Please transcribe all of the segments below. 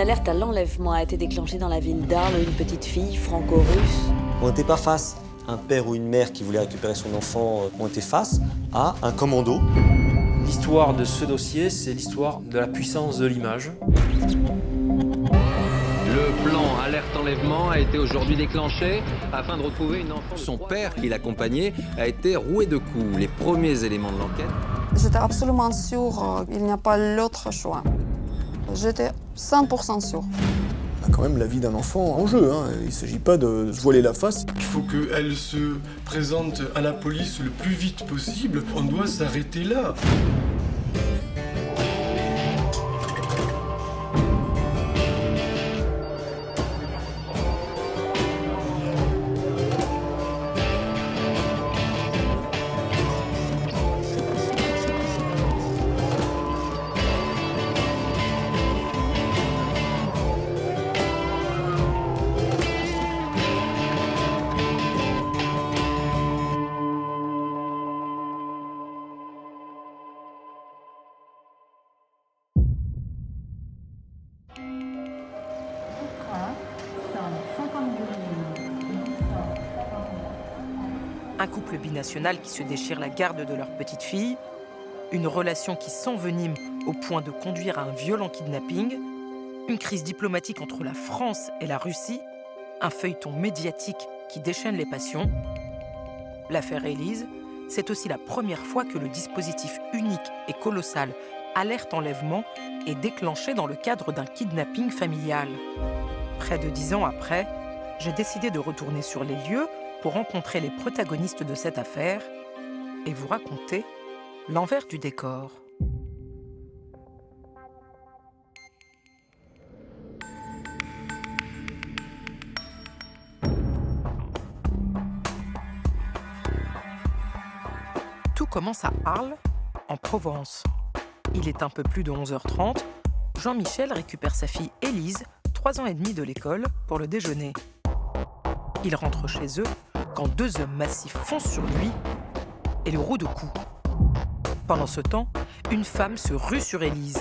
alerte à l'enlèvement a été déclenchée dans la ville d'Arles où une petite fille franco-russe. On n'était pas face à un père ou une mère qui voulait récupérer son enfant. On était face à un commando. L'histoire de ce dossier, c'est l'histoire de la puissance de l'image. Le plan alerte enlèvement a été aujourd'hui déclenché afin de retrouver une enfant. Son père, qui l'accompagnait, a été roué de coups. Les premiers éléments de l'enquête. J'étais absolument sûre qu'il n'y a pas l'autre choix. J'étais 100% sûre. On a quand même la vie d'un enfant en jeu, hein. Il ne s'agit pas de se voiler la face. Il faut qu'elle se présente à la police le plus vite possible. On doit s'arrêter là. Un couple binational qui se déchire la garde de leur petite fille, une relation qui s'envenime au point de conduire à un violent kidnapping, une crise diplomatique entre la France et la Russie, un feuilleton médiatique qui déchaîne les passions. L'affaire Élise, c'est aussi la première fois que le dispositif unique et colossal Alerte Enlèvement est déclenché dans le cadre d'un kidnapping familial. Près de 10 ans après, j'ai décidé de retourner sur les lieux pour rencontrer les protagonistes de cette affaire et vous raconter l'envers du décor. Tout commence à Arles, en Provence. Il est un peu plus de 11h30. Jean-Michel récupère sa fille Élise, 3 ans et demi de l'école, pour le déjeuner. Il rentre chez eux quand 2 hommes massifs foncent sur lui et le rouent de coups. Pendant ce temps, une femme se rue sur Élise.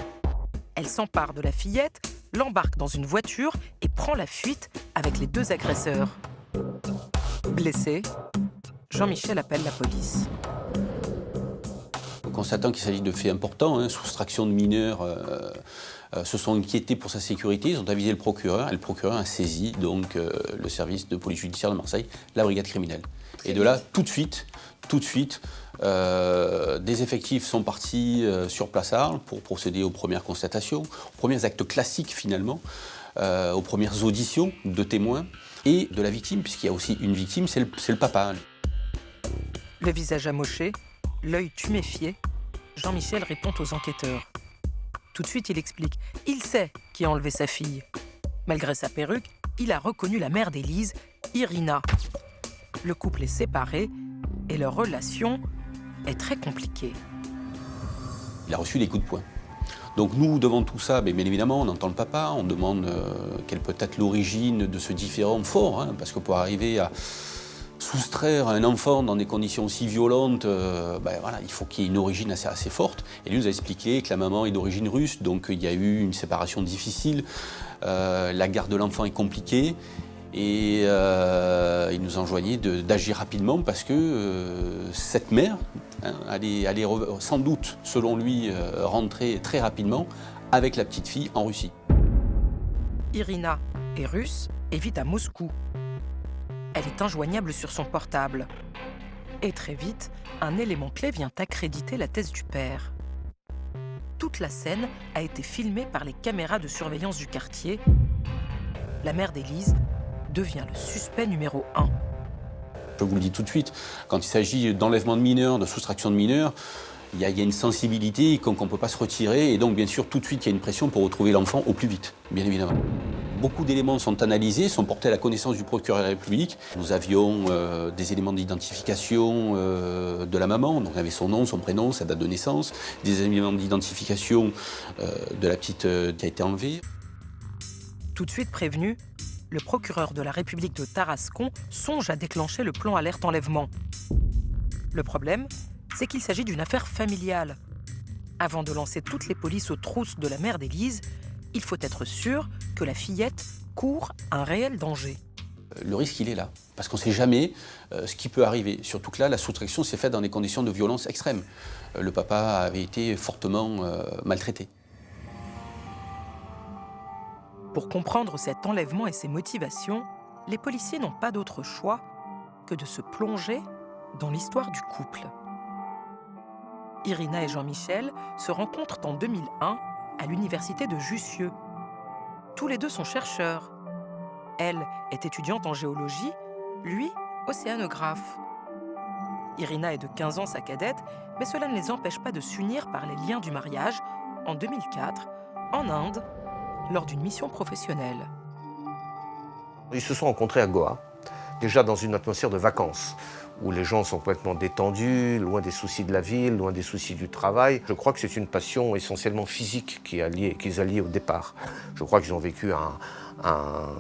Elle s'empare de la fillette, l'embarque dans une voiture et prend la fuite avec les 2 agresseurs. Blessé, Jean-Michel appelle la police. Constatant qu'il s'agit de faits importants, soustraction de mineurs, se sont inquiétés pour sa sécurité, ils ont avisé le procureur, et le procureur a saisi donc, le service de police judiciaire de Marseille, la brigade criminelle. Et de là, tout de suite, des effectifs sont partis sur place à Arles pour procéder aux premières constatations, aux premiers actes classiques finalement, aux premières auditions de témoins et de la victime, puisqu'il y a aussi une victime, c'est le papa. Le visage amoché, l'œil tuméfié, Jean-Michel répond aux enquêteurs. Tout de suite, il explique. Il sait qui a enlevé sa fille. Malgré sa perruque, il a reconnu la mère d'Élise, Irina. Le couple est séparé et leur relation est très compliquée. Il a reçu des coups de poing. Donc nous, devant tout ça, bien évidemment, on entend le papa, on demande quelle peut être l'origine de ce différend fort, parce que pour arriver à soustraire un enfant dans des conditions aussi violentes, il faut qu'il y ait une origine assez forte. Et lui nous a expliqué que la maman est d'origine russe, donc il y a eu une séparation difficile, la garde de l'enfant est compliquée, et il nous enjoignait d'agir rapidement parce que cette mère allait sans doute, selon lui, rentrer très rapidement avec la petite fille en Russie. Irina est russe et vit à Moscou. Elle est injoignable sur son portable. Et très vite, un élément clé vient accréditer la thèse du père. Toute la scène a été filmée par les caméras de surveillance du quartier. La mère d'Élise devient le suspect numéro 1. Je vous le dis tout de suite, quand il s'agit d'enlèvement de mineurs, de soustraction de mineurs, il y a une sensibilité qu'on ne peut pas se retirer, et donc bien sûr tout de suite il y a une pression pour retrouver l'enfant au plus vite, bien évidemment. Beaucoup d'éléments sont analysés, sont portés à la connaissance du procureur de la République. Nous avions des éléments d'identification de la maman, donc on avait son nom, son prénom, sa date de naissance, des éléments d'identification de la petite qui a été enlevée. Tout de suite prévenu, le procureur de la République de Tarascon songe à déclencher le plan alerte enlèvement. Le problème, c'est qu'il s'agit d'une affaire familiale. Avant de lancer toutes les polices aux trousses de la mère d'Élise, il faut être sûr que la fillette court un réel danger. Le risque, il est là, parce qu'on ne sait jamais ce qui peut arriver. Surtout que là, la soustraction s'est faite dans des conditions de violence extrêmes. Le papa avait été fortement maltraité. Pour comprendre cet enlèvement et ses motivations, les policiers n'ont pas d'autre choix que de se plonger dans l'histoire du couple. Irina et Jean-Michel se rencontrent en 2001 à l'université de Jussieu. Tous les deux sont chercheurs. Elle est étudiante en géologie, lui, océanographe. Irina est de 15 ans, sa cadette, mais cela ne les empêche pas de s'unir par les liens du mariage en 2004, en Inde, lors d'une mission professionnelle. Ils se sont rencontrés à Goa, déjà dans une atmosphère de vacances, où les gens sont complètement détendus, loin des soucis de la ville, loin des soucis du travail. Je crois que c'est une passion essentiellement physique qu'ils allient au départ. Je crois qu'ils ont vécu un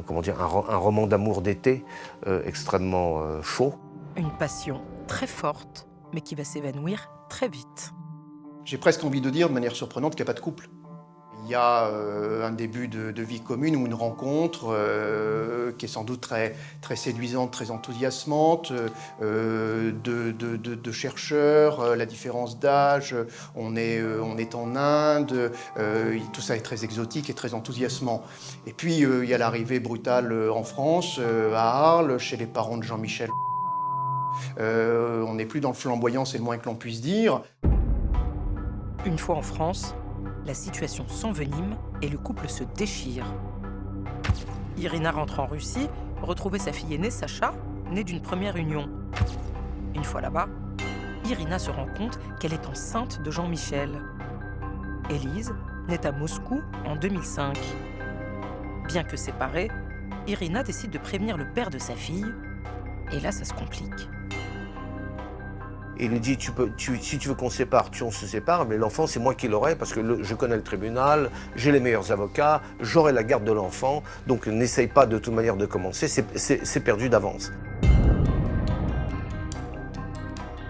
roman d'amour d'été extrêmement chaud. Une passion très forte, mais qui va s'évanouir très vite. J'ai presque envie de dire, de manière surprenante, qu'il n'y a pas de couple. Il y a un début de vie commune ou une rencontre qui est sans doute très, très séduisante, très enthousiasmante, de chercheurs, la différence d'âge, on est en Inde, tout ça est très exotique et très enthousiasmant. Et puis il y a l'arrivée brutale en France, à Arles, chez les parents de Jean-Michel. On n'est plus dans le flamboyant, c'est le moins que l'on puisse dire. Une fois en France, la situation s'envenime et le couple se déchire. Irina rentre en Russie, retrouver sa fille aînée, Sacha, née d'une première union. Une fois là-bas, Irina se rend compte qu'elle est enceinte de Jean-Michel. Élise naît à Moscou en 2005. Bien que séparée, Irina décide de prévenir le père de sa fille. Et là, ça se complique. Et il lui dit, si tu veux qu'on se sépare, on se sépare, mais l'enfant, c'est moi qui l'aurai, parce que je connais le tribunal, j'ai les meilleurs avocats, j'aurai la garde de l'enfant, donc n'essaye pas de toute manière de commencer, c'est perdu d'avance.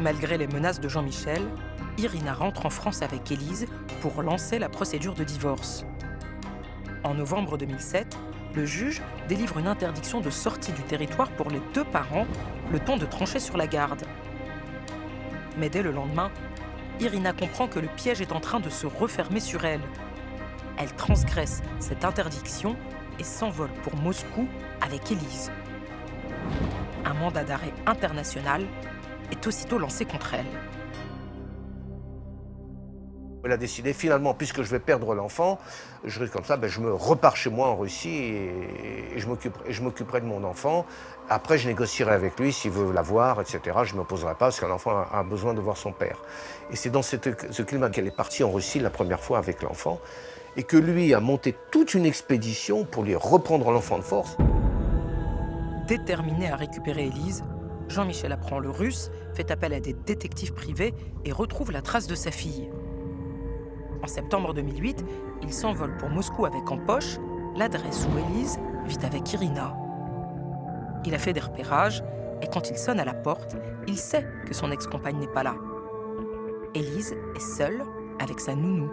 Malgré les menaces de Jean-Michel, Irina rentre en France avec Élise pour lancer la procédure de divorce. En novembre 2007, le juge délivre une interdiction de sortie du territoire pour les deux parents, le temps de trancher sur la garde. Mais dès le lendemain, Irina comprend que le piège est en train de se refermer sur elle. Elle transgresse cette interdiction et s'envole pour Moscou avec Élise. Un mandat d'arrêt international est aussitôt lancé contre elle. Elle a décidé, finalement, puisque je vais perdre l'enfant, je risque comme ça, je me repars chez moi en Russie et je m'occuperai de mon enfant. Après, je négocierai avec lui s'il veut la voir, etc. Je ne m'opposerai pas parce qu'un enfant a besoin de voir son père. Et c'est dans ce climat qu'elle est partie en Russie la première fois avec l'enfant et que lui a monté toute une expédition pour lui reprendre l'enfant de force. Déterminé à récupérer Élise, Jean-Michel apprend le russe, fait appel à des détectives privés et retrouve la trace de sa fille. En septembre 2008, il s'envole pour Moscou avec en poche l'adresse où Élise vit avec Irina. Il a fait des repérages et quand il sonne à la porte, il sait que son ex-compagne n'est pas là. Élise est seule avec sa nounou.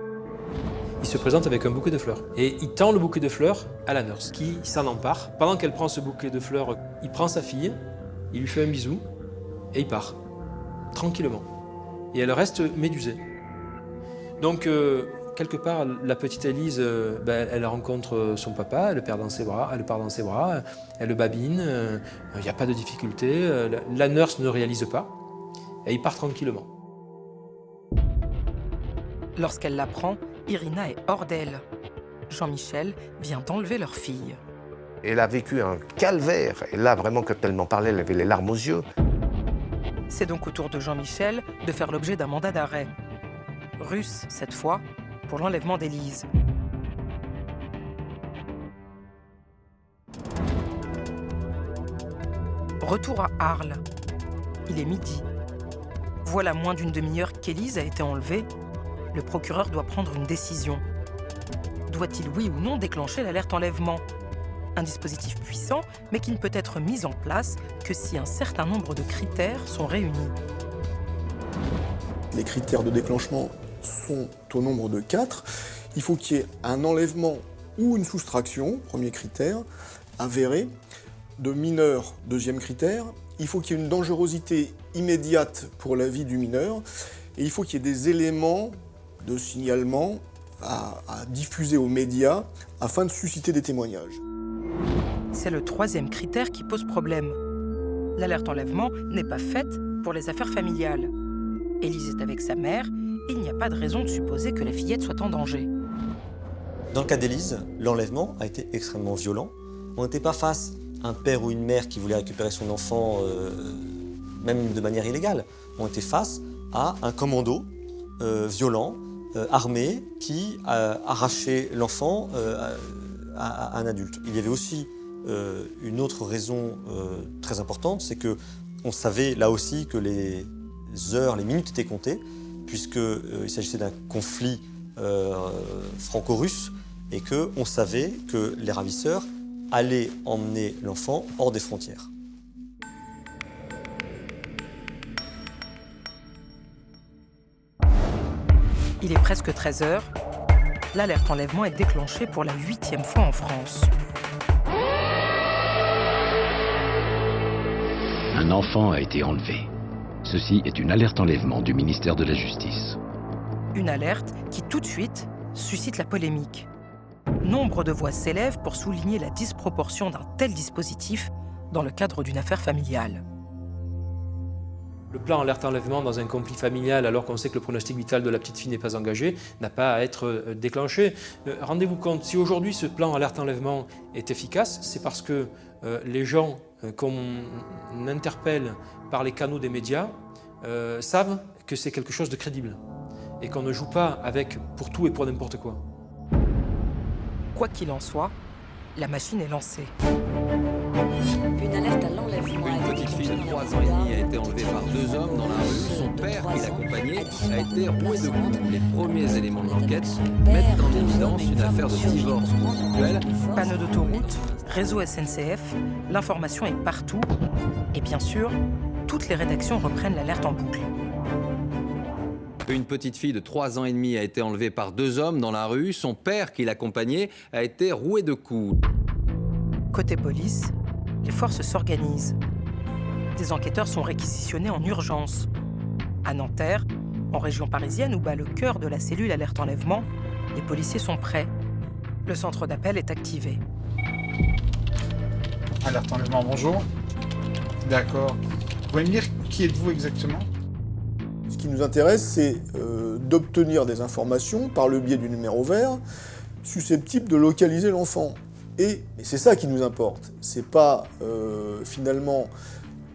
Il se présente avec un bouquet de fleurs et il tend le bouquet de fleurs à la nurse qui s'en empare. Pendant qu'elle prend ce bouquet de fleurs, il prend sa fille, il lui fait un bisou et il part, tranquillement. Et elle reste médusée. Donc, quelque part, la petite Élise, elle rencontre son papa, elle le part dans ses bras, elle le babine, il n'y a pas de difficulté, la nurse ne réalise pas, et il part tranquillement. Lorsqu'elle l'apprend, Irina est hors d'elle. Jean-Michel vient d'enlever leur fille. Elle a vécu un calvaire, et là, vraiment, quand elle m'en parlait, elle avait les larmes aux yeux. C'est donc au tour de Jean-Michel de faire l'objet d'un mandat d'arrêt. Russe, cette fois, pour l'enlèvement d'Élise. Retour à Arles. Il est midi. Voilà moins d'une demi-heure qu'Élise a été enlevée. Le procureur doit prendre une décision. Doit-il, oui ou non, déclencher l'alerte enlèvement ? Un dispositif puissant, mais qui ne peut être mis en place que si un certain nombre de critères sont réunis. Les critères de déclenchement sont au nombre de 4. Il faut qu'il y ait un enlèvement ou une soustraction, premier critère, avéré, de mineur, deuxième critère. Il faut qu'il y ait une dangerosité immédiate pour la vie du mineur et il faut qu'il y ait des éléments de signalement à diffuser aux médias afin de susciter des témoignages. C'est le troisième critère qui pose problème. L'alerte enlèvement n'est pas faite pour les affaires familiales. Élise est avec sa mère, il n'y a pas de raison de supposer que la fillette soit en danger. Dans le cas d'Élise, l'enlèvement a été extrêmement violent. On n'était pas face à un père ou une mère qui voulait récupérer son enfant, même de manière illégale. On était face à un commando violent, armé, qui arrachait l'enfant à un adulte. Il y avait aussi une autre raison très importante, c'est qu'on savait là aussi que les heures, les minutes étaient comptées, puisqu'il s'agissait d'un conflit franco-russe et qu'on savait que les ravisseurs allaient emmener l'enfant hors des frontières. Il est presque 13 h. L'alerte enlèvement est déclenchée pour la 8e fois en France. Un enfant a été enlevé. Ceci est une alerte enlèvement du ministère de la Justice. Une alerte qui, tout de suite, suscite la polémique. Nombre de voix s'élèvent pour souligner la disproportion d'un tel dispositif dans le cadre d'une affaire familiale. Le plan alerte enlèvement dans un conflit familial, alors qu'on sait que le pronostic vital de la petite fille n'est pas engagé, n'a pas à être déclenché. Rendez-vous compte, si aujourd'hui ce plan alerte enlèvement est efficace, c'est parce que les gens qu'on interpelle par les canaux des médias savent que c'est quelque chose de crédible et qu'on ne joue pas avec pour tout et pour n'importe quoi. Quoi qu'il en soit, la machine est lancée. Une alerte à l'enlèvement. Une petite fille de 3 ans et demi a été enlevée par 2 hommes dans la rue. Son père, qui l'accompagnait, a été roué de coups. Les premiers éléments de l'enquête mettent en évidence une affaire de divorce consensuel. Panneaux d'autoroute, réseau SNCF, l'information est partout. Et bien sûr, toutes les rédactions reprennent l'alerte en boucle. Une petite fille de 3 ans et demi a été enlevée par 2 hommes dans la rue. Son père, qui l'accompagnait, a été roué de coups. Côté police, les forces s'organisent. Des enquêteurs sont réquisitionnés en urgence. À Nanterre, en région parisienne où bat le cœur de la cellule alerte enlèvement, les policiers sont prêts. Le centre d'appel est activé. Alerte enlèvement, bonjour. D'accord. Vous pouvez me dire qui êtes-vous exactement ? Ce qui nous intéresse, c'est d'obtenir des informations par le biais du numéro vert susceptibles de localiser l'enfant. Et c'est ça qui nous importe. C'est pas finalement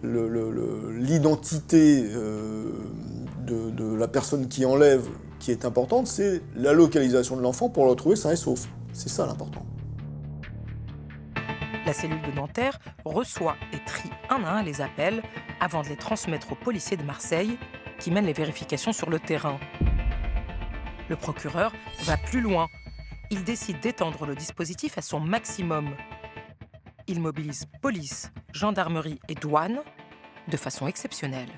l'identité de la personne qui enlève qui est importante, c'est la localisation de l'enfant pour le retrouver sain et sauf. C'est ça l'important. La cellule de Nanterre reçoit et trie un à un les appels avant de les transmettre aux policiers de Marseille qui mènent les vérifications sur le terrain. Le procureur va plus loin. Il décide d'étendre le dispositif à son maximum. Il mobilise police, gendarmerie et douane de façon exceptionnelle.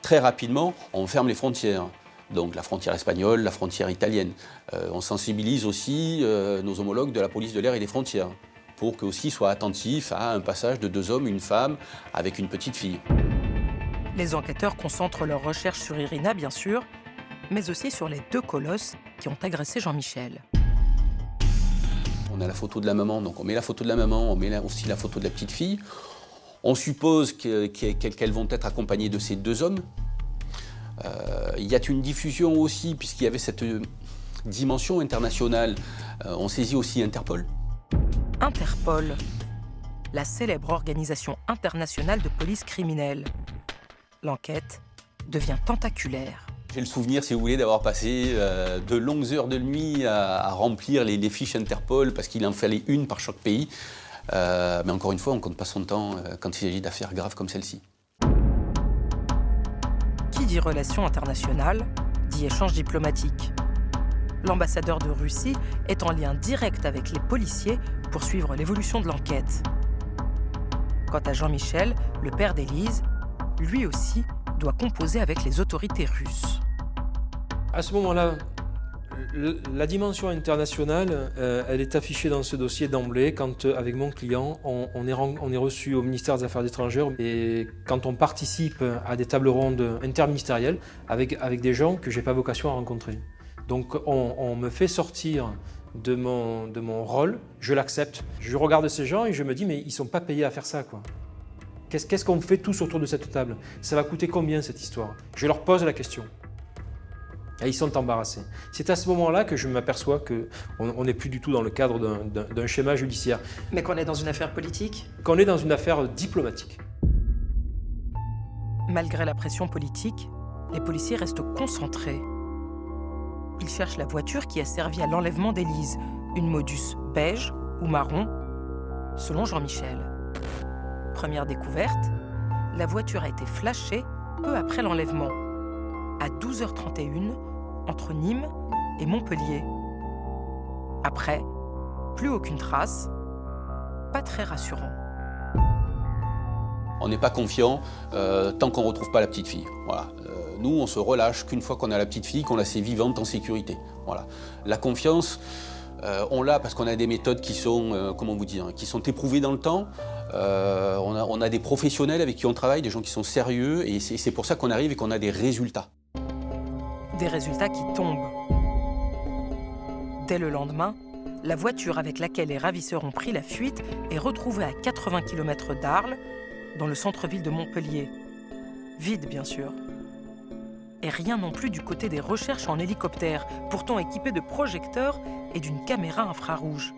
Très rapidement, on ferme les frontières. Donc la frontière espagnole, la frontière italienne. On sensibilise aussi nos homologues de la police de l'air et des frontières pour qu'eux aussi soient attentifs à un passage de 2 hommes, une femme, avec une petite fille. Les enquêteurs concentrent leurs recherches sur Irina, bien sûr, mais aussi sur les 2 colosses qui ont agressé Jean-Michel. On a la photo de la maman, donc on met la photo de la maman, on met aussi la photo de la petite fille. On suppose qu'elles vont être accompagnées de ces 2 hommes. Il y a une diffusion aussi, puisqu'il y avait cette dimension internationale. On saisit aussi Interpol. Interpol, la célèbre organisation internationale de police criminelle. L'enquête devient tentaculaire. J'ai le souvenir, si vous voulez, d'avoir passé de longues heures de nuit à remplir les fiches Interpol, parce qu'il en fallait une par chaque pays. Mais encore une fois, on ne compte pas son temps quand il s'agit d'affaires graves comme celle-ci. Qui dit relations internationales, dit échange diplomatique. L'ambassadeur de Russie est en lien direct avec les policiers pour suivre l'évolution de l'enquête. Quant à Jean-Michel, le père d'Élise, lui aussi doit composer avec les autorités russes. À ce moment-là, La dimension internationale, elle est affichée dans ce dossier d'emblée quand, avec mon client, on est reçu au ministère des Affaires étrangères et quand on participe à des tables rondes interministérielles avec des gens que je n'ai pas vocation à rencontrer. Donc on me fait sortir de mon rôle, je l'accepte. Je regarde ces gens et je me dis mais ils ne sont pas payés à faire ça, quoi. Qu'est-ce qu'on fait tous autour de cette table? Ça va coûter combien cette histoire? Je leur pose la question. Et ils sont embarrassés. C'est à ce moment-là que je m'aperçois qu'on n'est plus du tout dans le cadre d'un schéma judiciaire. Mais qu'on est dans une affaire politique? Qu'on est dans une affaire diplomatique. Malgré la pression politique, les policiers restent concentrés. Ils cherchent la voiture qui a servi à l'enlèvement d'Élise, une Modus beige ou marron, selon Jean-Michel. Première découverte, la voiture a été flashée peu après l'enlèvement, à 12h31, entre Nîmes et Montpellier. Après, plus aucune trace, pas très rassurant. On n'est pas confiant tant qu'on ne retrouve pas la petite fille. Voilà. Nous, on se relâche qu'une fois qu'on a la petite fille, qu'on la sait vivante en sécurité. Voilà. La confiance, on l'a parce qu'on a des méthodes qui sont, comment vous dire, qui sont éprouvées dans le temps. On a des professionnels avec qui on travaille, des gens qui sont sérieux, et c'est pour ça qu'on arrive et qu'on a des résultats. Des résultats qui tombent. Dès le lendemain, la voiture avec laquelle les ravisseurs ont pris la fuite est retrouvée à 80 km d'Arles, dans le centre-ville de Montpellier. Vide, bien sûr. Et rien non plus du côté des recherches en hélicoptère, pourtant équipés de projecteurs et d'une caméra infrarouge.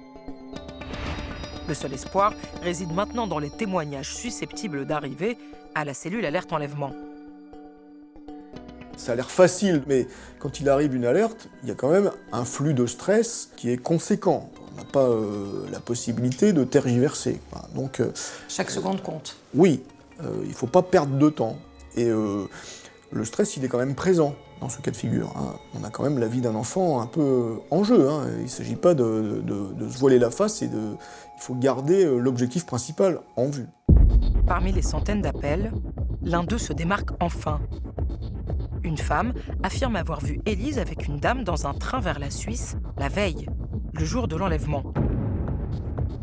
Le seul espoir réside maintenant dans les témoignages susceptibles d'arriver à la cellule alerte enlèvement. Ça a l'air facile, mais quand il arrive une alerte, il y a quand même un flux de stress qui est conséquent. On n'a pas la possibilité de tergiverser. Donc, chaque seconde compte. Oui, il ne faut pas perdre de temps. Et le stress, il est quand même présent dans ce cas de figure. On a quand même la vie d'un enfant un peu en jeu. Il ne s'agit pas de se voiler la face, il faut garder l'objectif principal en vue. Parmi les centaines d'appels, l'un d'eux se démarque enfin. Une femme affirme avoir vu Élise avec une dame dans un train vers la Suisse la veille, le jour de l'enlèvement.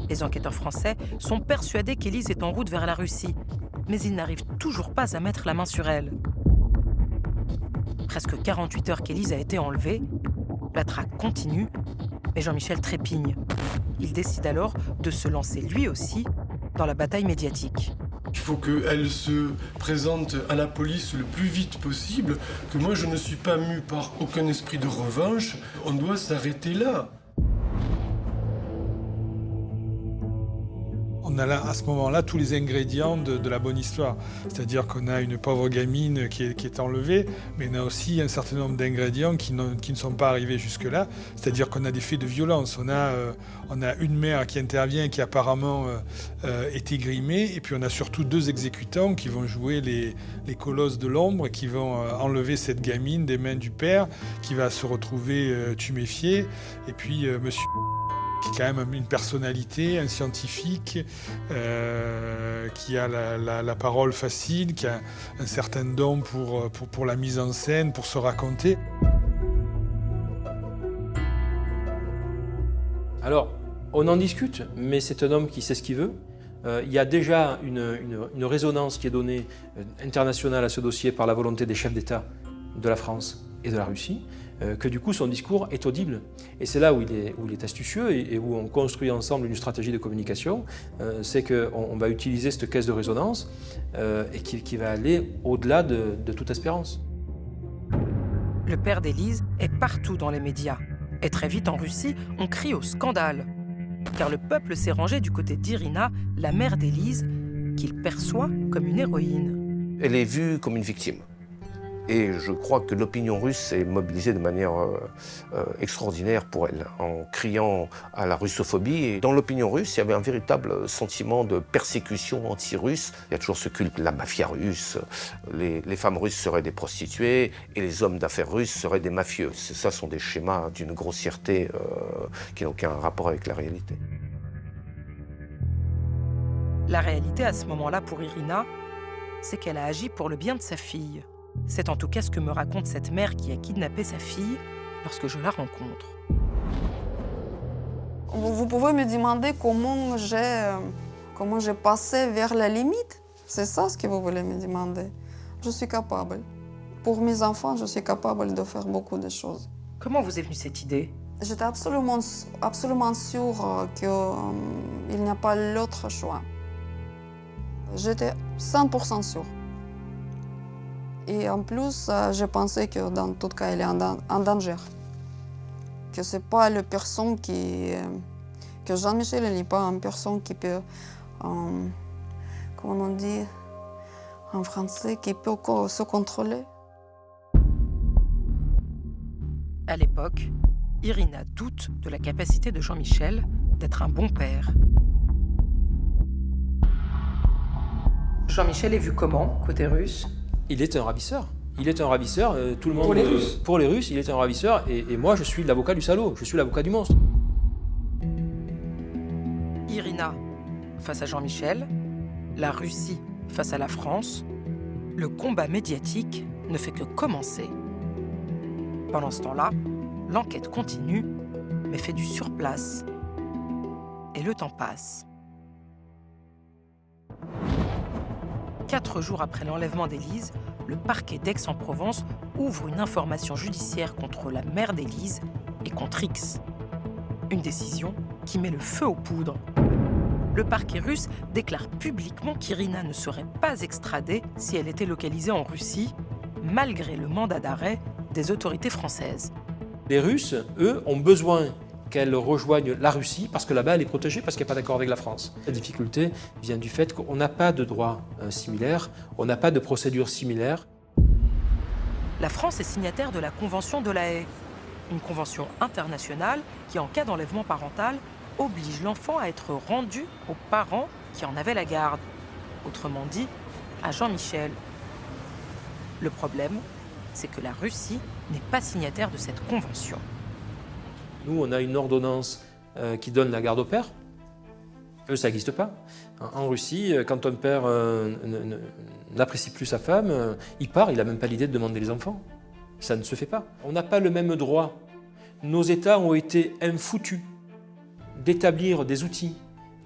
Les enquêteurs français sont persuadés qu'Élise est en route vers la Russie, mais ils n'arrivent toujours pas à mettre la main sur elle. Presque 48 heures qu'Élise a été enlevée, la traque continue, mais Jean-Michel trépigne. Il décide alors de se lancer lui aussi dans la bataille médiatique. Il faut qu'elle se présente à la police le plus vite possible, que moi je ne suis pas mu par aucun esprit de revanche, on doit s'arrêter là. On a là, à ce moment-là, tous les ingrédients de la bonne histoire. C'est-à-dire qu'on a une pauvre gamine qui est enlevée, mais on a aussi un certain nombre d'ingrédients qui ne sont pas arrivés jusque-là. C'est-à-dire qu'on a des faits de violence. On a une mère qui intervient, qui apparemment est grimée, et puis on a surtout deux exécutants qui vont jouer les colosses de l'ombre, qui vont enlever cette gamine des mains du père, qui va se retrouver tuméfié, et puis monsieur... qui est quand même une personnalité, un scientifique, qui a la parole facile, qui a un certain don pour la mise en scène, pour se raconter. Alors, on en discute, mais c'est un homme qui sait ce qu'il veut. Il y a déjà une résonance qui est donnée internationale à ce dossier par la volonté des chefs d'État de la France et de la Russie, que du coup son discours est audible. Et c'est là où il est astucieux et où on construit ensemble une stratégie de communication, c'est qu'on va utiliser cette caisse de résonance et qui va aller au-delà de toute espérance. Le père d'Élise est partout dans les médias. Et très vite en Russie, on crie au scandale. Car le peuple s'est rangé du côté d'Irina, la mère d'Élise, qu'il perçoit comme une héroïne. Elle est vue comme une victime. Et je crois que l'opinion russe est mobilisée de manière extraordinaire pour elle, en criant à la russophobie. Et dans l'opinion russe, il y avait un véritable sentiment de persécution anti-russe. Il y a toujours ce culte de la mafia russe. Les femmes russes seraient des prostituées et les hommes d'affaires russes seraient des mafieux. Ça sont des schémas d'une grossièreté qui n'ont aucun rapport avec la réalité. La réalité à ce moment-là pour Irina, c'est qu'elle a agi pour le bien de sa fille. C'est en tout cas ce que me raconte cette mère qui a kidnappé sa fille lorsque je la rencontre. Vous pouvez me demander comment j'ai passé vers la limite? C'est ça ce que vous voulez me demander. Je suis capable. Pour mes enfants, je suis capable de faire beaucoup de choses. Comment vous est venue cette idée? J'étais absolument sûre qu'il n'y a pas l'autre choix. J'étais 100% sûre. Et en plus, je pensais que dans tout cas, il est en danger. Que ce n'est pas la personne que Jean-Michel n'est pas une personne qui peut, comment on dit en français, qui peut se contrôler. À l'époque, Irina doute de la capacité de Jean-Michel d'être un bon père. Jean-Michel est vu comment, côté russe? Il est un ravisseur. Il est un ravisseur, tout le monde... Pour les Russes. Pour les Russes, il est un ravisseur, et moi, je suis l'avocat du salaud, je suis l'avocat du monstre. Irina face à Jean-Michel, la Russie face à la France, le combat médiatique ne fait que commencer. Pendant ce temps-là, l'enquête continue, mais fait du surplace. Et le temps passe. 4 jours après l'enlèvement d'Élise, le parquet d'Aix-en-Provence ouvre une information judiciaire contre la mère d'Élise et contre X. Une décision qui met le feu aux poudres. Le parquet russe déclare publiquement qu'Irina ne serait pas extradée si elle était localisée en Russie, malgré le mandat d'arrêt des autorités françaises. Les Russes, eux, ont besoin qu'elle rejoigne la Russie parce que là-bas, elle est protégée parce qu'elle n'est pas d'accord avec la France. La difficulté vient du fait qu'on n'a pas de droit similaire, on n'a pas de procédure similaire. La France est signataire de la Convention de la Haye, une convention internationale qui, en cas d'enlèvement parental, oblige l'enfant à être rendu aux parents qui en avaient la garde, autrement dit, à Jean-Michel. Le problème, c'est que la Russie n'est pas signataire de cette convention. Nous, on a une ordonnance qui donne la garde au père. Eux, ça n'existe pas. En Russie, quand un père n'apprécie plus sa femme, il part, il n'a même pas l'idée de demander les enfants. Ça ne se fait pas. On n'a pas le même droit. Nos États ont été infoutus d'établir des outils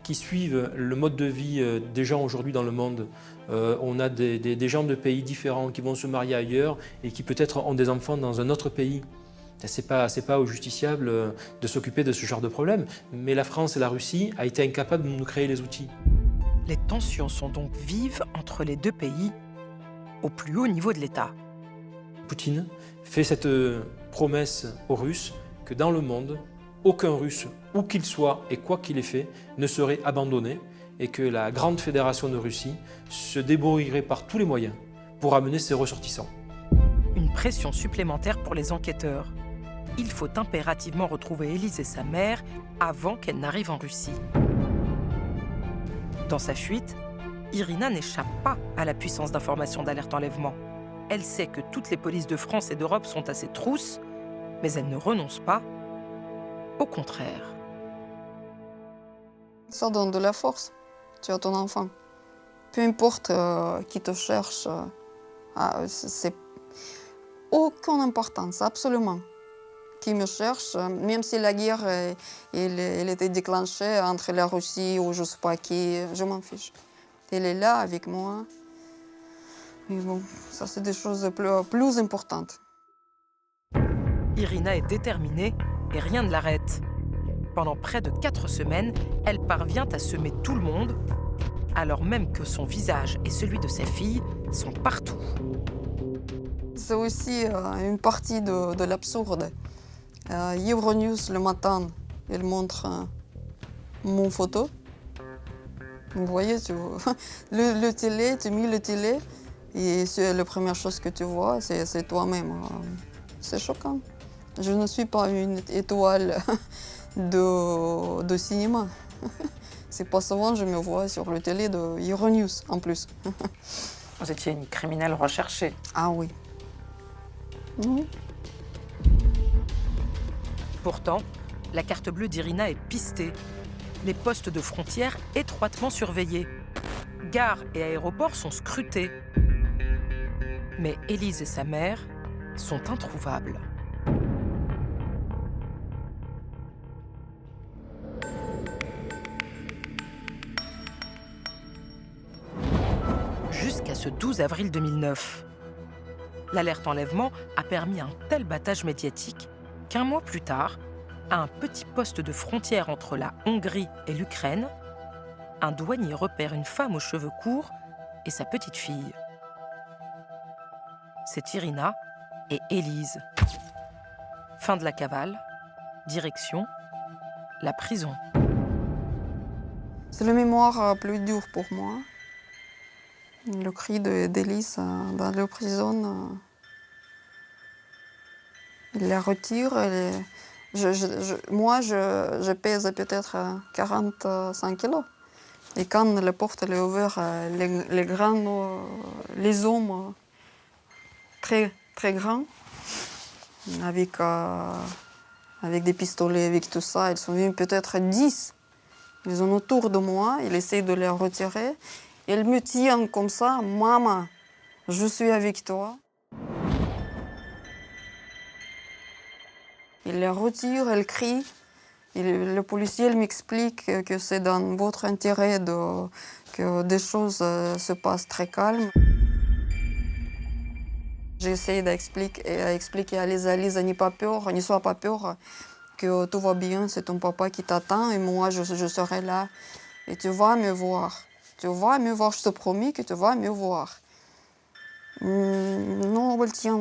qui suivent le mode de vie des gens aujourd'hui dans le monde. On a des gens de pays différents qui vont se marier ailleurs et qui peut-être ont des enfants dans un autre pays. C'est pas aux justiciables de s'occuper de ce genre de problème. Mais la France et la Russie ont été incapables de nous créer les outils. Les tensions sont donc vives entre les deux pays, au plus haut niveau de l'État. Poutine fait cette promesse aux Russes que dans le monde, aucun Russe, où qu'il soit et quoi qu'il ait fait, ne serait abandonné et que la grande fédération de Russie se débrouillerait par tous les moyens pour amener ses ressortissants. Une pression supplémentaire pour les enquêteurs. Il faut impérativement retrouver Élise et sa mère avant qu'elle n'arrive en Russie. Dans sa fuite, Irina n'échappe pas à la puissance d'information d'alerte enlèvement. Elle sait que toutes les polices de France et d'Europe sont à ses trousses, mais elle ne renonce pas. Au contraire. Ça donne de la force. Tu as ton enfant. Peu importe qui te cherche, c'est aucune importance, absolument. Qui me cherche, même si la guerre elle était déclenchée entre la Russie ou je ne sais pas qui, je m'en fiche. Elle est là avec moi. Mais bon, ça c'est des choses plus importantes. Irina est déterminée et rien ne l'arrête. Pendant près de 4 semaines, elle parvient à semer tout le monde, alors même que son visage et celui de sa fille sont partout. C'est aussi une partie de l'absurde. Euronews, le matin, il montre mon photo. Vous voyez, le télé, tu mets le télé, et c'est la première chose que tu vois, c'est toi-même. C'est choquant. Je ne suis pas une étoile de cinéma. C'est pas souvent que je me vois sur le télé de Euronews, en plus. Vous étiez une criminelle recherchée. Ah oui. Oui. Pourtant, la carte bleue d'Irina est pistée. Les postes de frontière étroitement surveillés. Gares et aéroports sont scrutés. Mais Élise et sa mère sont introuvables. ce 12 avril 2009. L'alerte enlèvement a permis un tel battage médiatique qu'un mois plus tard, à un petit poste de frontière entre la Hongrie et l'Ukraine, un douanier repère une femme aux cheveux courts et sa petite fille. C'est Irina et Élise. Fin de la cavale, direction la prison. C'est la mémoire plus dure pour moi. Le cri d'Élise dans la prison, il la retire. Moi, je pèse peut-être 45 kilos. Et quand la porte est ouverte, les hommes très, très grands, avec des pistolets, avec tout ça, ils sont venus peut-être 10. Ils sont autour de moi, ils essayent de les retirer. Ils me tiennent comme ça, « Maman, je suis avec toi ». Ils les retirent, ils crient. Le policier m'explique que c'est dans votre intérêt que des choses se passent très calmes. J'essaie d'expliquer à Élise, n'aie pas peur, ne sois pas peur, que tout va bien, c'est ton papa qui t'attend et moi je serai là. Et tu vas me voir. Tu vas me voir, je te promets que tu vas me voir. Non, elle tient.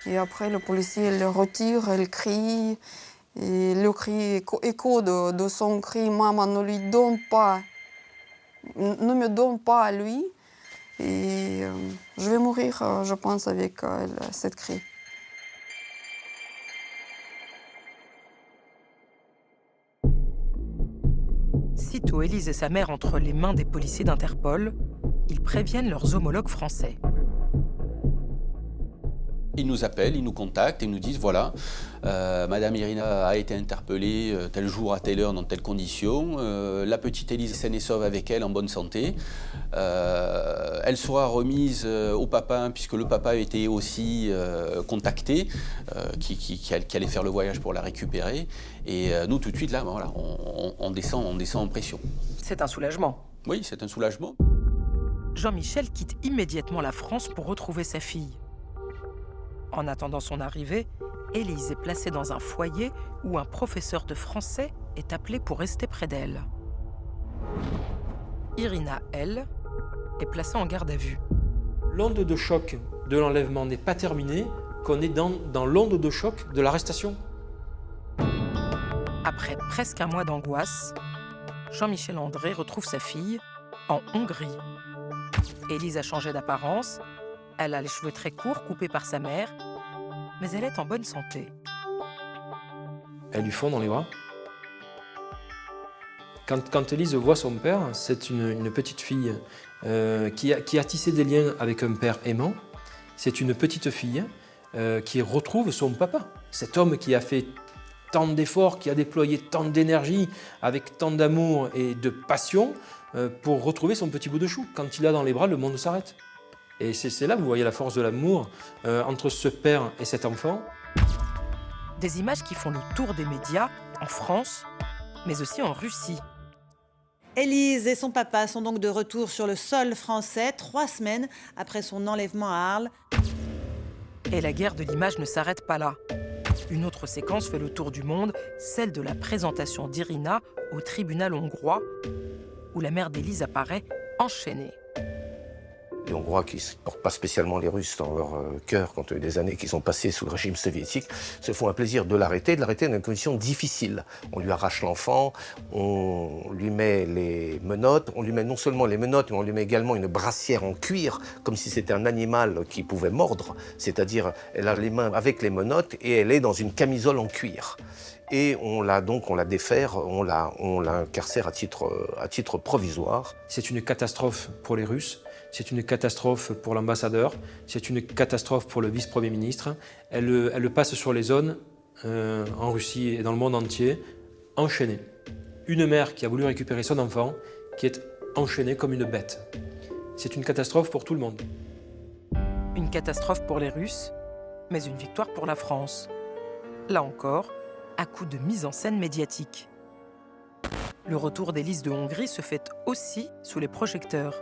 Et après, le policier le retire, elle crie. Et le cri écho de son cri, « Maman, ne lui donne pas, ne me donne pas à lui. » Et je vais mourir, je pense, avec cette cri. Sitôt Élise et sa mère entre les mains des policiers d'Interpol, ils préviennent leurs homologues français. Ils nous appellent, ils nous contactent et nous disent voilà, Madame Irina a été interpellée tel jour à telle heure dans telles conditions, la petite Élise est saine et sauve avec elle en bonne santé, elle sera remise au papa puisque le papa a été aussi contacté, qui allait faire le voyage pour la récupérer et nous tout de suite là, voilà, on descend en pression. C'est un soulagement. Oui, c'est un soulagement. Jean-Michel quitte immédiatement la France pour retrouver sa fille. En attendant son arrivée, Élise est placée dans un foyer où un professeur de français est appelé pour rester près d'elle. Irina, elle, est placée en garde à vue. L'onde de choc de l'enlèvement n'est pas terminée, qu'on est dans l'onde de choc de l'arrestation. Après presque un mois d'angoisse, Jean-Michel André retrouve sa fille en Hongrie. Élise a changé d'apparence. Elle a les cheveux très courts, coupés par sa mère, mais elle est en bonne santé. Elle lui fond dans les bras. Quand Élise voit son père, c'est une petite fille qui a tissé des liens avec un père aimant. C'est une petite fille qui retrouve son papa. Cet homme qui a fait tant d'efforts, qui a déployé tant d'énergie, avec tant d'amour et de passion, pour retrouver son petit bout de chou. Quand il a dans les bras, le monde s'arrête. Et c'est là que vous voyez la force de l'amour entre ce père et cet enfant. Des images qui font le tour des médias en France, mais aussi en Russie. Élise et son papa sont donc de retour sur le sol français 3 semaines après son enlèvement à Arles. Et la guerre de l'image ne s'arrête pas là. Une autre séquence fait le tour du monde, celle de la présentation d'Irina au tribunal hongrois, où la mère d'Élise apparaît enchaînée. Les Hongrois, qui ne portent pas spécialement les Russes dans leur cœur, compte tenu des années qu'ils ont passées sous le régime soviétique, se font un plaisir de l'arrêter dans des conditions difficiles. On lui arrache l'enfant, on lui met les menottes, on lui met non seulement les menottes, mais on lui met également une brassière en cuir, comme si c'était un animal qui pouvait mordre, c'est-à-dire elle a les mains avec les menottes et elle est dans une camisole en cuir. Et on la défère, on l'incarcère à titre provisoire. C'est une catastrophe pour les Russes, c'est une catastrophe pour l'ambassadeur, c'est une catastrophe pour le vice-premier ministre. Elle passe sur les zones, en Russie et dans le monde entier, enchaînée. Une mère qui a voulu récupérer son enfant, qui est enchaînée comme une bête. C'est une catastrophe pour tout le monde. Une catastrophe pour les Russes, mais une victoire pour la France. Là encore, à coup de mise en scène médiatique. Le retour d'Élise de Hongrie se fait aussi sous les projecteurs.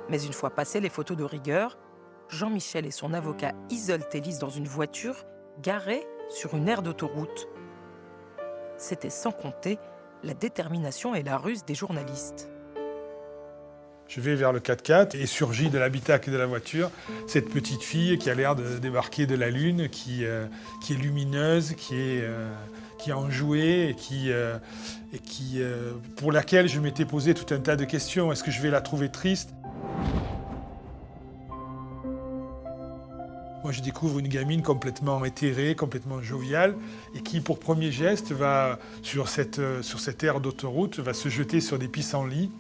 Mais une fois passées les photos de rigueur, Jean-Michel et son avocat isolent Élise dans une voiture garée sur une aire d'autoroute. C'était sans compter la détermination et la ruse des journalistes. Je vais vers le 4x4 et surgit de l'habitacle de la voiture cette petite fille qui a l'air de débarquer de la Lune, qui est lumineuse, qui est enjouée et pour laquelle je m'étais posé tout un tas de questions. Est-ce que je vais la trouver triste ? Moi, je découvre une gamine complètement éthérée, complètement joviale, et qui, pour premier geste, va, sur cette aire d'autoroute, va se jeter sur des pissenlits.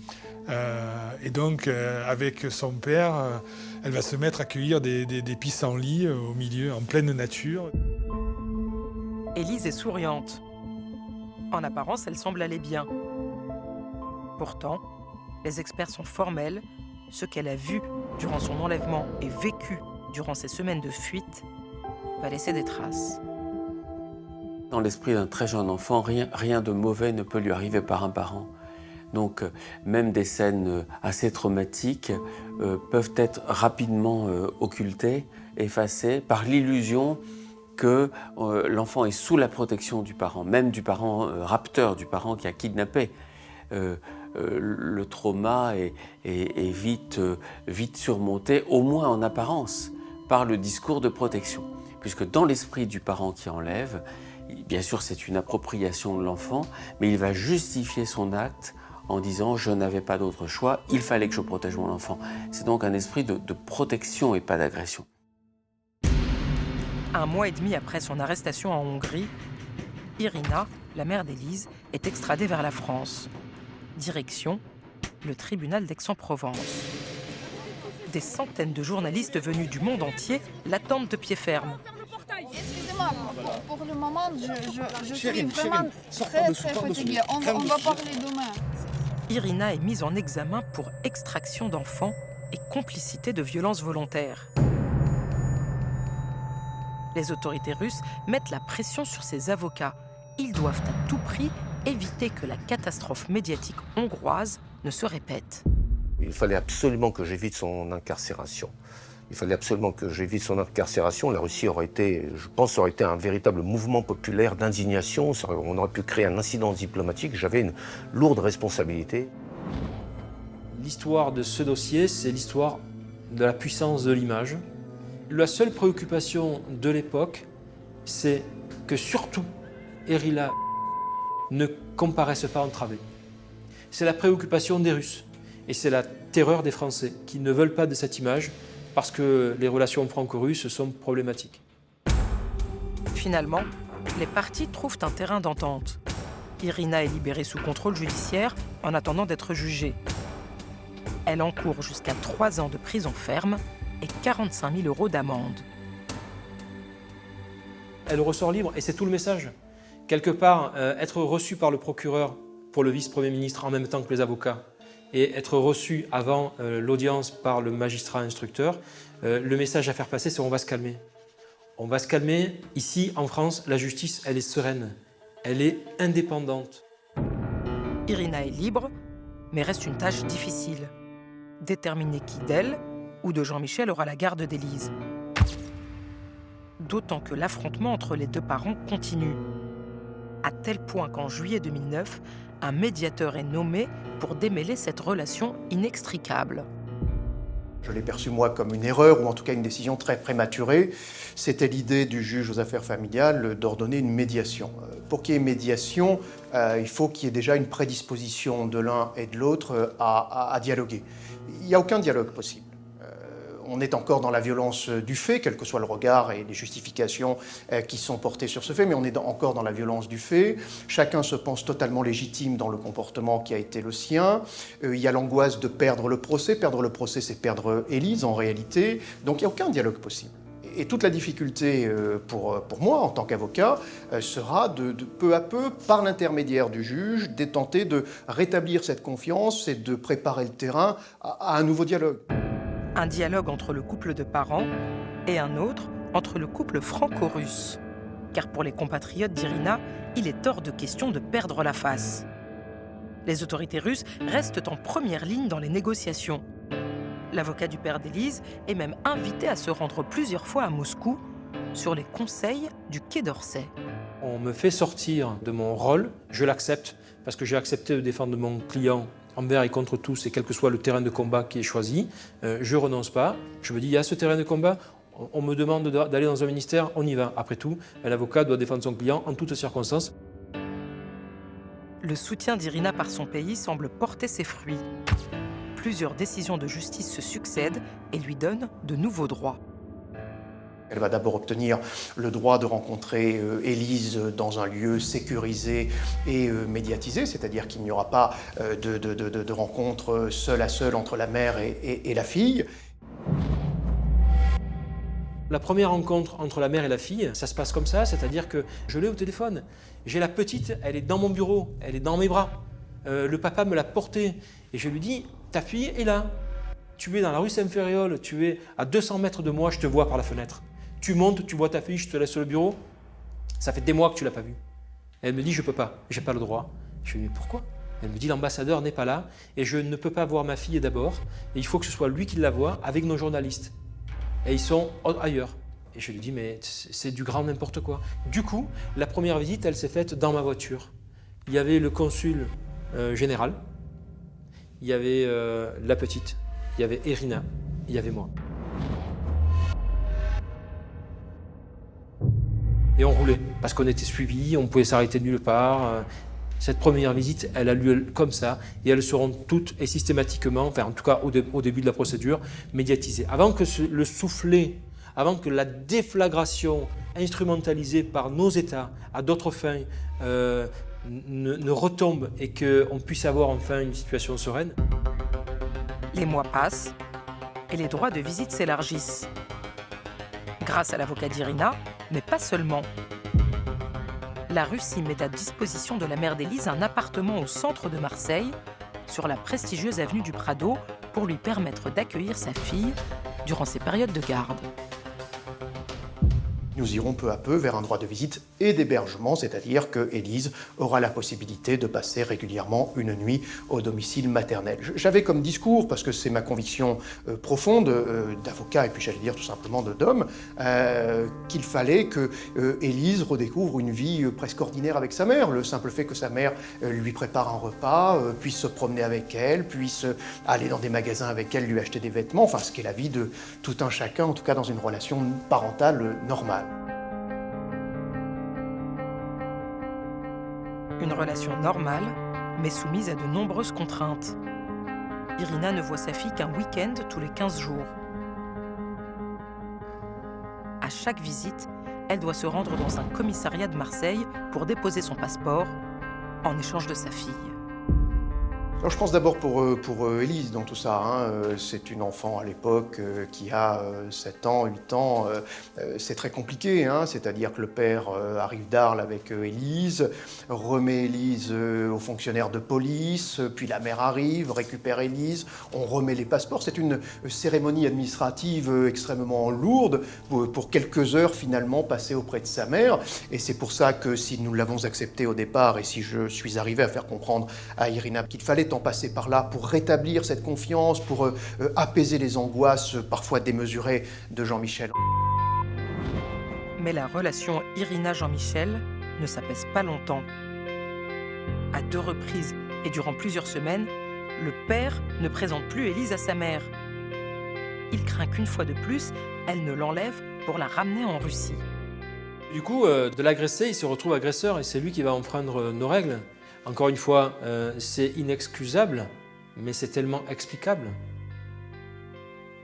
Et donc, avec son père, elle va se mettre à cueillir des pissenlits au milieu, en pleine nature. Élise est souriante. En apparence, elle semble aller bien. Pourtant, les experts sont formels. Ce qu'elle a vu durant son enlèvement et vécu durant ces semaines de fuite va laisser des traces. Dans l'esprit d'un très jeune enfant, rien de mauvais ne peut lui arriver par un parent. Donc même des scènes assez traumatiques peuvent être rapidement occultées, effacées par l'illusion que l'enfant est sous la protection du parent, même du parent rapteur, du parent qui a kidnappé. Le trauma est vite surmonté, au moins en apparence, par le discours de protection. Puisque dans l'esprit du parent qui enlève, bien sûr c'est une appropriation de l'enfant, mais il va justifier son acte en disant « je n'avais pas d'autre choix, il fallait que je protège mon enfant ». C'est donc un esprit de protection et pas d'agression. 1 mois et demi après son arrestation en Hongrie, Irina, la mère d'Élise, est extradée vers la France. Direction, le tribunal d'Aix-en-Provence. Des centaines de journalistes venus du monde entier l'attendent de pied ferme. Excusez-moi, pour le moment, je suis vraiment très fatiguée. On va parler demain. Irina est mise en examen pour extraction d'enfants et complicité de violences volontaires. Les autorités russes mettent la pression sur ses avocats. Ils doivent à tout prix éviter que la catastrophe médiatique hongroise ne se répète. Il fallait absolument que j'évite son incarcération. La Russie aurait été, je pense, aurait été un véritable mouvement populaire d'indignation. On aurait pu créer un incident diplomatique. J'avais une lourde responsabilité. L'histoire de ce dossier, c'est l'histoire de la puissance de l'image. La seule préoccupation de l'époque, c'est que surtout Irina ne comparaisse pas entravée. C'est la préoccupation des Russes et c'est la terreur des Français qui ne veulent pas de cette image parce que les relations franco-russes sont problématiques. Finalement, les parties trouvent un terrain d'entente. Irina est libérée sous contrôle judiciaire en attendant d'être jugée. Elle encourt jusqu'à 3 ans de prison ferme et 45 000 € d'amende. Elle ressort libre et c'est tout le message. Quelque part, être reçu par le procureur pour le vice-premier ministre en même temps que les avocats et être reçu avant l'audience par le magistrat instructeur, le message à faire passer, c'est on va se calmer. On va se calmer. Ici, en France, la justice, elle est sereine. Elle est indépendante. Irina est libre, mais reste une tâche difficile. Déterminer qui d'elle ou de Jean-Michel aura la garde d'Élise. D'autant que l'affrontement entre les deux parents continue. À tel point qu'en juillet 2009, un médiateur est nommé pour démêler cette relation inextricable. Je l'ai perçu, moi, comme une erreur, ou en tout cas une décision très prématurée. C'était l'idée du juge aux affaires familiales d'ordonner une médiation. Pour qu'il y ait médiation, il faut qu'il y ait déjà une prédisposition de l'un et de l'autre à dialoguer. Il n'y a aucun dialogue possible. On est encore dans la violence du fait, quel que soit le regard et les justifications qui sont portées sur ce fait, mais on est encore dans la violence du fait. Chacun se pense totalement légitime dans le comportement qui a été le sien. Il y a l'angoisse de perdre le procès. Perdre le procès, c'est perdre Élise en réalité. Donc il n'y a aucun dialogue possible. Et toute la difficulté pour moi, en tant qu'avocat, sera de peu à peu, par l'intermédiaire du juge, de tenter de rétablir cette confiance et de préparer le terrain à un nouveau dialogue. Un dialogue entre le couple de parents et un autre entre le couple franco-russe. car pour les compatriotes d'Irina, il est hors de question de perdre la face. Les autorités russes restent en première ligne dans les négociations. L'avocat du père d'Élise est même invité à se rendre plusieurs fois à Moscou sur les conseils du Quai d'Orsay. On me fait sortir de mon rôle, je l'accepte, parce que j'ai accepté de défendre mon client envers et contre tous, et quel que soit le terrain de combat qui est choisi. Je ne renonce pas, je me dis, il y a ce terrain de combat, on me demande d'aller dans un ministère, on y va. Après tout, l'avocat doit défendre son client en toutes circonstances. Le soutien d'Irina par son pays semble porter ses fruits. Plusieurs décisions de justice se succèdent et lui donnent de nouveaux droits. Elle va d'abord obtenir le droit de rencontrer Élise dans un lieu sécurisé et médiatisé, c'est-à-dire qu'il n'y aura pas de rencontre seule à seule entre la mère et la fille. La première rencontre entre la mère et la fille, ça se passe comme ça, c'est-à-dire que je l'ai au téléphone. J'ai la petite, elle est dans mon bureau, elle est dans mes bras. Le papa me l'a portée et je lui dis, ta fille est là. Tu es dans la rue Saint-Ferréol, tu es à 200 mètres de moi, je te vois par la fenêtre. Tu montes, tu vois ta fille, je te laisse sur le bureau. Ça fait des mois que tu ne l'as pas vue. Elle me dit, je ne peux pas, je n'ai pas le droit. Je lui dis, mais pourquoi? Elle me dit, l'ambassadeur n'est pas là et je ne peux pas voir ma fille d'abord. Et il faut que ce soit lui qui la voie avec nos journalistes. Et ils sont ailleurs. Et je lui dis, mais c'est du grand n'importe quoi. Du coup, la première visite, elle s'est faite dans ma voiture. Il y avait le consul général, il y avait la petite, il y avait Irina, il y avait moi. Et on roulait, parce qu'on était suivis, on pouvait s'arrêter nulle part. Cette première visite, elle a lieu comme ça, et elles seront toutes et systématiquement, enfin en tout cas au début de la procédure, médiatisées. Avant que le soufflet, avant que la déflagration instrumentalisée par nos États à d'autres fins ne retombe et qu'on puisse avoir enfin une situation sereine. Les mois passent et les droits de visite s'élargissent. Grâce à l'avocat d'Irina, mais pas seulement. La Russie met à disposition de la mère d'Élise un appartement au centre de Marseille, sur la prestigieuse avenue du Prado, pour lui permettre d'accueillir sa fille durant ses périodes de garde. Nous irons peu à peu vers un droit de visite et d'hébergement, c'est-à-dire que Élise aura la possibilité de passer régulièrement une nuit au domicile maternel. J'avais comme discours, parce que c'est ma conviction profonde d'avocat et puis j'allais dire tout simplement d'homme, qu'il fallait que Élise redécouvre une vie presque ordinaire avec sa mère. Le simple fait que sa mère lui prépare un repas, puisse se promener avec elle, puisse aller dans des magasins avec elle, lui acheter des vêtements, enfin ce qu'est la vie de tout un chacun, en tout cas dans une relation parentale normale. Une relation normale, mais soumise à de nombreuses contraintes. Irina ne voit sa fille qu'un week-end tous les 15 jours. À chaque visite, elle doit se rendre dans un commissariat de Marseille pour déposer son passeport en échange de sa fille. Alors, je pense d'abord pour Élise dans tout ça. Hein. C'est une enfant à l'époque qui a 7 ans, 8 ans. C'est très compliqué, hein. C'est-à-dire que le père arrive d'Arles avec Élise, remet Élise aux fonctionnaires de police, puis la mère arrive, récupère Élise, on remet les passeports. C'est une cérémonie administrative extrêmement lourde pour quelques heures finalement passées auprès de sa mère. Et c'est pour ça que si nous l'avons accepté au départ et si je suis arrivé à faire comprendre à Irina qu'il fallait en passer par là pour rétablir cette confiance, pour apaiser les angoisses parfois démesurées de Jean-Michel. Mais la relation Irina-Jean-Michel ne s'apaise pas longtemps. À 2 reprises et durant plusieurs semaines, le père ne présente plus Élise à sa mère. Il craint qu'une fois de plus, elle ne l'enlève pour la ramener en Russie. Du coup, de l'agressé, il se retrouve agresseur et c'est lui qui va enfreindre nos règles. Encore une fois, c'est inexcusable, mais c'est tellement explicable.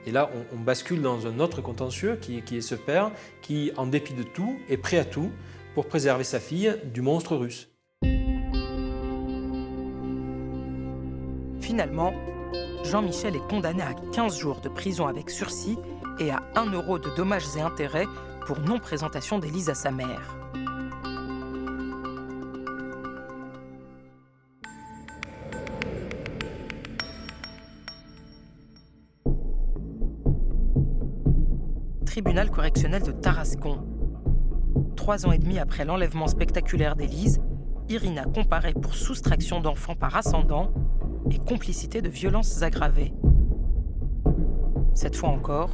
Et là, on bascule dans un autre contentieux qui est ce père qui, en dépit de tout, est prêt à tout pour préserver sa fille du monstre russe. Finalement, Jean-Michel est condamné à 15 jours de prison avec sursis et à 1 € de dommages et intérêts pour non-présentation d'Élise à sa mère. Tribunal correctionnel de Tarascon. 3 ans et demi après l'enlèvement spectaculaire d'Élise, Irina comparaît pour soustraction d'enfants par ascendant et complicité de violences aggravées. Cette fois encore,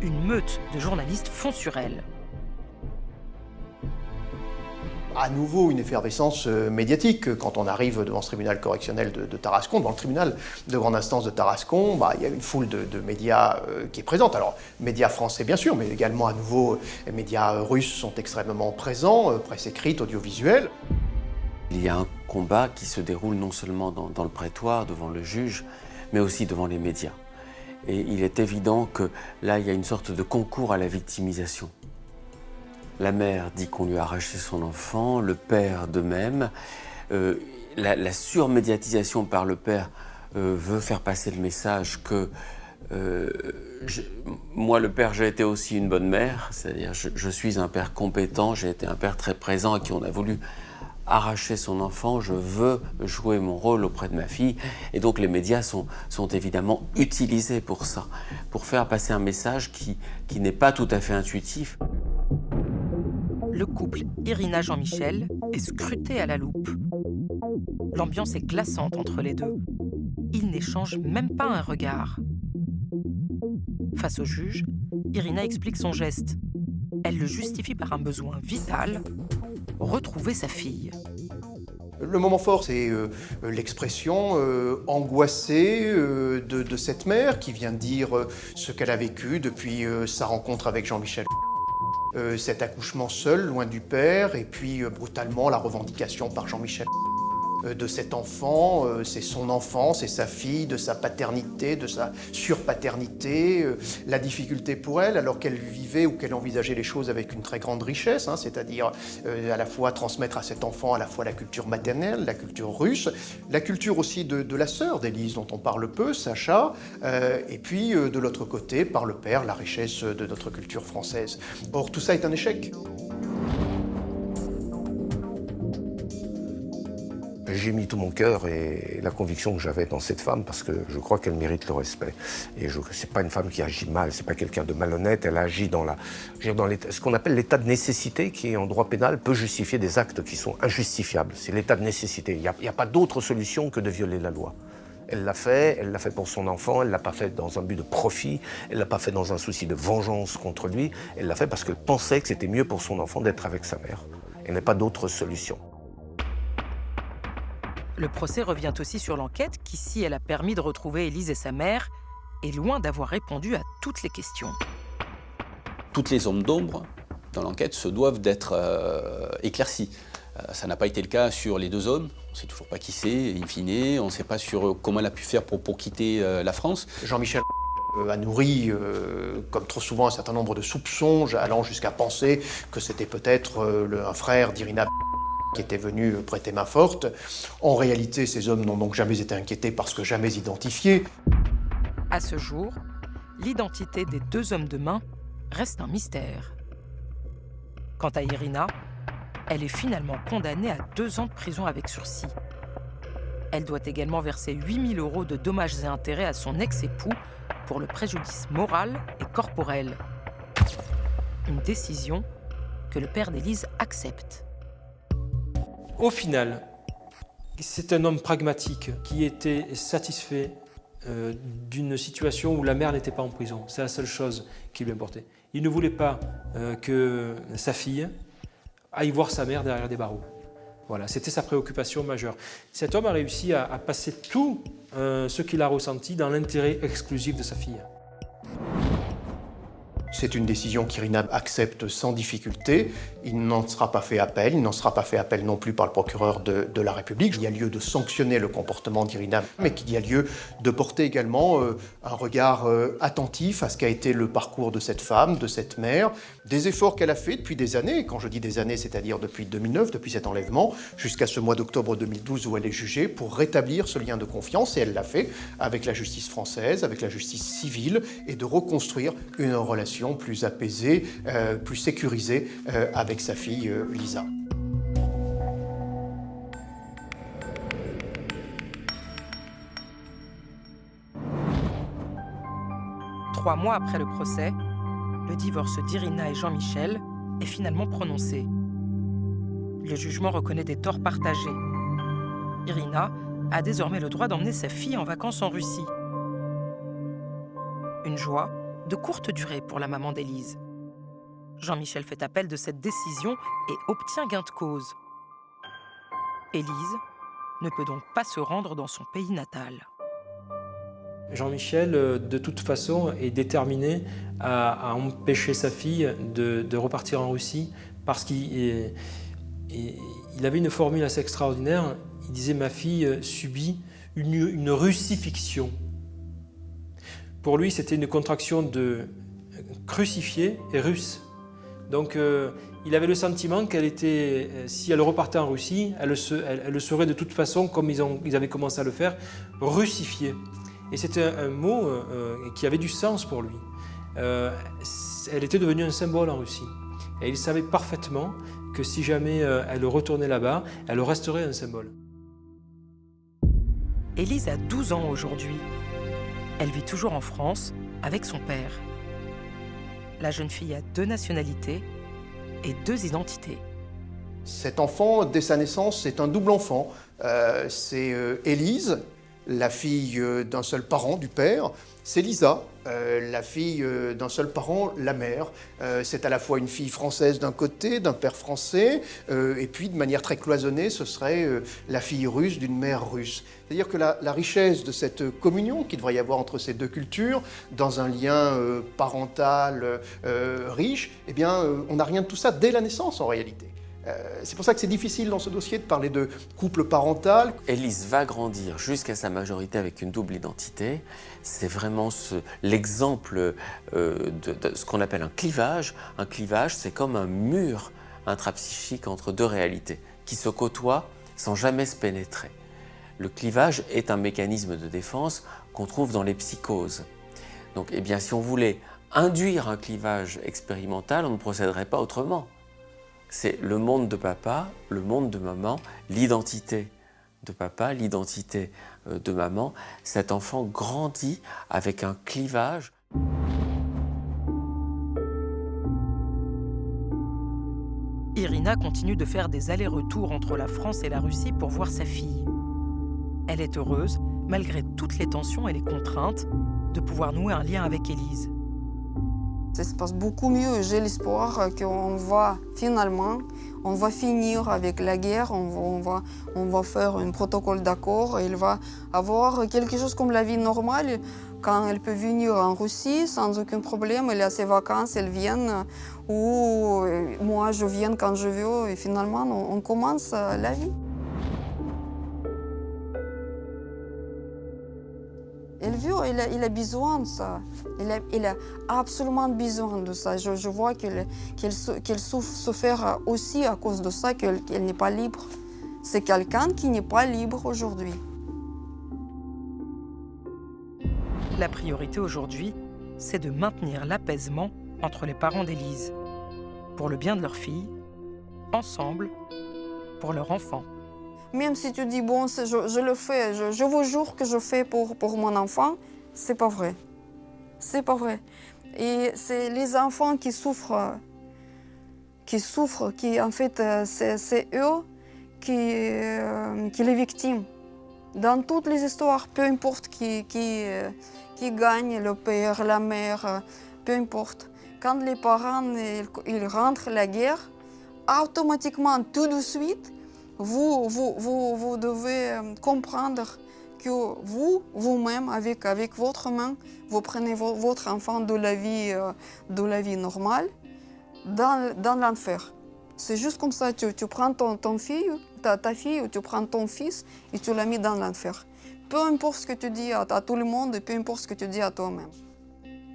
une meute de journalistes fond sur elle. À nouveau, une effervescence médiatique. Quand on arrive devant ce tribunal correctionnel de Tarascon, devant le tribunal de grande instance de Tarascon, il y a une foule de médias qui est présente. Alors, médias français bien sûr, mais également à nouveau, les médias russes sont extrêmement présents, presse écrite, audiovisuelle. Il y a un combat qui se déroule non seulement dans le prétoire, devant le juge, mais aussi devant les médias. Et il est évident que là, il y a une sorte de concours à la victimisation. La mère dit qu'on lui a arraché son enfant, le père de même. La surmédiatisation par le père veut faire passer le message que moi, le père, j'ai été aussi une bonne mère, c'est-à-dire je suis un père compétent, j'ai été un père très présent à qui on a voulu arracher son enfant, je veux jouer mon rôle auprès de ma fille. Et donc les médias sont évidemment utilisés pour ça, pour faire passer un message qui n'est pas tout à fait intuitif. Le couple Irina-Jean-Michel est scruté à la loupe. L'ambiance est glaçante entre les deux. Ils n'échangent même pas un regard. Face au juge, Irina explique son geste. Elle le justifie par un besoin vital, retrouver sa fille. Le moment fort, c'est l'expression angoissée de cette mère qui vient de dire ce qu'elle a vécu depuis sa rencontre avec Jean-Michel. Cet accouchement seul, loin du père, et puis brutalement la revendication par Jean-Michel de cet enfant, c'est son enfant, c'est sa fille, de sa paternité, de sa surpaternité, la difficulté pour elle, alors qu'elle vivait ou qu'elle envisageait les choses avec une très grande richesse, c'est-à-dire à la fois transmettre à cet enfant à la fois la culture maternelle, la culture russe, la culture aussi de la sœur d'Élise, dont on parle peu, Sacha, et puis de l'autre côté, par le père, la richesse de notre culture française. Or, tout ça est un échec. J'ai mis tout mon cœur et la conviction que j'avais dans cette femme parce que je crois qu'elle mérite le respect. Et c'est pas une femme qui agit mal, c'est pas quelqu'un de malhonnête, elle agit dans ce qu'on appelle l'état de nécessité qui, en droit pénal, peut justifier des actes qui sont injustifiables. C'est l'état de nécessité. Il n'y a pas d'autre solution que de violer la loi. Elle l'a fait pour son enfant, elle l'a pas fait dans un but de profit, elle l'a pas fait dans un souci de vengeance contre lui, elle l'a fait parce qu'elle pensait que c'était mieux pour son enfant d'être avec sa mère. Elle n'a pas d'autre solution. Le procès revient aussi sur l'enquête qui, si elle a permis de retrouver Élise et sa mère, est loin d'avoir répondu à toutes les questions. Toutes les zones d'ombre dans l'enquête se doivent d'être éclaircies. Ça n'a pas été le cas sur les deux hommes. On ne sait toujours pas qui c'est, in fine. On ne sait pas sur comment elle a pu faire pour quitter la France. Jean-Michel a nourri, comme trop souvent, un certain nombre de soupçons, allant jusqu'à penser que c'était peut-être un frère d'Irina qui était venu prêter main forte. En réalité, ces hommes n'ont donc jamais été inquiétés parce que jamais identifiés. À ce jour, l'identité des deux hommes de main reste un mystère. Quant à Irina, elle est finalement condamnée à 2 ans de prison avec sursis. Elle doit également verser 8 000 € de dommages et intérêts à son ex-époux pour le préjudice moral et corporel. Une décision que le père d'Élise accepte. Au final, c'est un homme pragmatique qui était satisfait d'une situation où la mère n'était pas en prison. C'est la seule chose qui lui importait. Il ne voulait pas que sa fille aille voir sa mère derrière des barreaux. Voilà, c'était sa préoccupation majeure. Cet homme a réussi à passer tout ce qu'il a ressenti dans l'intérêt exclusif de sa fille. C'est une décision qu'Irina accepte sans difficulté. Il n'en sera pas fait appel. Il n'en sera pas fait appel non plus par le procureur de la République. Il y a lieu de sanctionner le comportement d'Irina, mais qu'il y a lieu de porter également un regard attentif à ce qu'a été le parcours de cette femme, de cette mère, des efforts qu'elle a fait depuis des années. Quand je dis des années, c'est-à-dire depuis 2009, depuis cet enlèvement, jusqu'à ce mois d'octobre 2012 où elle est jugée, pour rétablir ce lien de confiance. Et elle l'a fait avec la justice française, avec la justice civile, et de reconstruire une relation plus apaisée, plus sécurisée avec sa fille Lisa. Trois mois après le procès, le divorce d'Irina et Jean-Michel est finalement prononcé. Le jugement reconnaît des torts partagés. Irina a désormais le droit d'emmener sa fille en vacances en Russie. Une joie de courte durée pour la maman d'Élise. Jean-Michel fait appel de cette décision et obtient gain de cause. Élise ne peut donc pas se rendre dans son pays natal. Jean-Michel, de toute façon, est déterminé à empêcher sa fille de repartir en Russie parce qu'il avait une formule assez extraordinaire. Il disait « Ma fille subit une russifixion ». Pour lui, c'était une contraction de crucifié et russe. Donc, il avait le sentiment qu'elle était, si elle repartait en Russie, elle le serait de toute façon, comme ils avaient commencé à le faire, russifiée. Et c'était un mot qui avait du sens pour lui. Elle était devenue un symbole en Russie. Et il savait parfaitement que si jamais elle retournait là-bas, elle resterait un symbole. Élise a 12 ans aujourd'hui. Elle vit toujours en France avec son père. La jeune fille a 2 nationalités et 2 identités. Cet enfant, dès sa naissance, c'est un double enfant. C'est Élise, la fille d'un seul parent, du père. C'est Lisa, la fille d'un seul parent, la mère. C'est à la fois une fille française d'un côté, d'un père français, et puis de manière très cloisonnée, ce serait la fille russe d'une mère russe. C'est-à-dire que la richesse de cette communion qu'il devrait y avoir entre ces deux cultures, dans un lien parental riche, eh bien, on n'a rien de tout ça dès la naissance en réalité. C'est pour ça que c'est difficile dans ce dossier de parler de couple parental. Élise va grandir jusqu'à sa majorité avec une double identité. C'est vraiment l'exemple de ce qu'on appelle un clivage. Un clivage, c'est comme un mur intrapsychique entre 2 réalités qui se côtoient sans jamais se pénétrer. Le clivage est un mécanisme de défense qu'on trouve dans les psychoses. Donc, eh bien, si on voulait induire un clivage expérimental, on ne procéderait pas autrement. C'est le monde de papa, le monde de maman, l'identité de papa, l'identité de maman. Cet enfant grandit avec un clivage. Irina continue de faire des allers-retours entre la France et la Russie pour voir sa fille. Elle est heureuse, malgré toutes les tensions et les contraintes, de pouvoir nouer un lien avec Élise. Ça se passe beaucoup mieux. J'ai l'espoir qu'on va finalement, on va finir avec la guerre, on va faire un protocole d'accord et il va avoir quelque chose comme la vie normale. Quand elle peut venir en Russie sans aucun problème, elle a ses vacances, elle vient, ou moi je viens quand je veux et finalement on commence la vie. Il a besoin de ça. Il a absolument besoin de ça. Je vois qu'elle souffre aussi à cause de ça, qu'elle n'est pas libre. C'est quelqu'un qui n'est pas libre aujourd'hui. La priorité aujourd'hui, c'est de maintenir l'apaisement entre les parents d'Élise. Pour le bien de leur fille, ensemble, pour leur enfant. Même si tu dis, bon, je le fais, je vous jure que je fais pour mon enfant, c'est pas vrai. C'est pas vrai. Et c'est les enfants qui souffrent, qui en fait, c'est eux qui les victimes. Dans toutes les histoires, peu importe qui gagne, le père, la mère, peu importe. Quand les parents ils rentrent la guerre, automatiquement, tout de suite, vous devez comprendre que vous-même, avec votre main, vous prenez votre enfant de la vie normale dans l'enfer. C'est juste comme ça, tu prends ta fille, ou tu prends ton fils et tu l'as mis dans l'enfer. Peu importe ce que tu dis à tout le monde, et peu importe ce que tu dis à toi-même.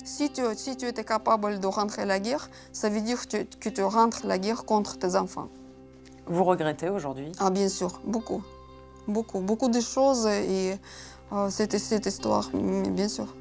Si tu étais capable de rentrer la guerre, ça veut dire que tu rentres la guerre contre tes enfants. Vous regrettez aujourd'hui? Ah, bien sûr, beaucoup. Beaucoup de choses et cette histoire, bien sûr.